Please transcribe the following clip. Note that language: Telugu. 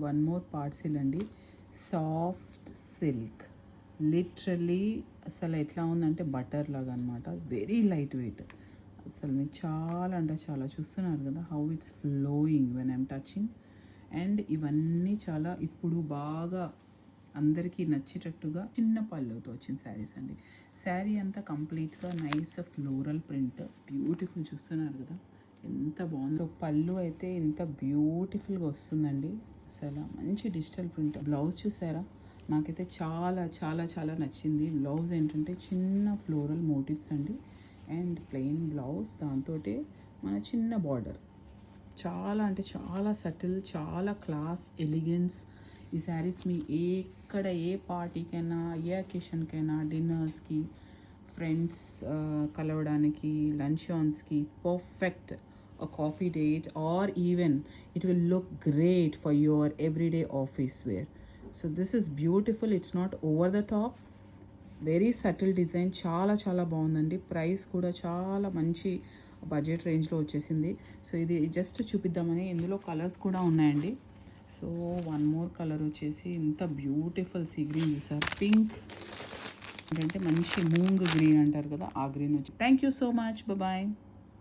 వన్ మోర్ పార్సిల్ అండి. సాఫ్ట్ సిల్క్, లిటరలీ అసలు ఎట్లా ఉందంటే బటర్ లాగా అనమాట. Very light weight. అసలు మీకు చాలా అంటే చాలా చూస్తున్నారు కదా how it's flowing when I'm touching. And ఇవన్నీ చాలా ఇప్పుడు బాగా అందరికీ నచ్చేటట్టుగా చిన్న పళ్ళుతో వచ్చిన శారీస్ అండి. శారీ అంతా కంప్లీట్గా నైస్ ఫ్లోరల్ ప్రింట్, బ్యూటిఫుల్. చూస్తున్నారు కదా ఎంత బాగుందో. పళ్ళు అయితే ఇంత బ్యూటిఫుల్గా వస్తుందండి. అసలు మంచి డిజిటల్ ప్రింట్. బ్లౌజ్ చూసారా, నాకైతే చాలా చాలా చాలా నచ్చింది. బ్లౌజ్ ఏంటంటే చిన్న ఫ్లోరల్ మోటివ్స్ అండి అండ్ ప్లెయిన్ బ్లౌజ్, దాంతో మన చిన్న బార్డర్. చాలా అంటే చాలా సటిల్, చాలా క్లాస్, ఎలిగెన్స్. ఈ శారీస్ మీ ఎక్కడ ఏ పార్టీకైనా, ఏ అకేషన్కైనా, డిన్నర్స్కి, ఫ్రెండ్స్ కలవడానికి, లంచ్ ఆన్స్కి perfect. a coffee date, or even it will look great for your everyday office wear. So this is beautiful. It's not over the top, very subtle design. చాలా చాలా బాగుందండి. ప్రైస్ కూడా చాలా మంచి బడ్జెట్ రేంజ్లో వచ్చేసింది. సో ఇది జస్ట్ చూపిద్దామని. ఇందులో కలర్స్ కూడా ఉన్నాయండి. సో వన్ మోర్ కలర్ వచ్చేసి ఇంత బ్యూటిఫుల్ సీ గ్రీన్ చూసారు, పింక్ ఏంటంటే మంచి మూంగ్ గ్రీన్ అంటారు కదా, ఆ గ్రీన్ వచ్చి. Thank you so much, bye.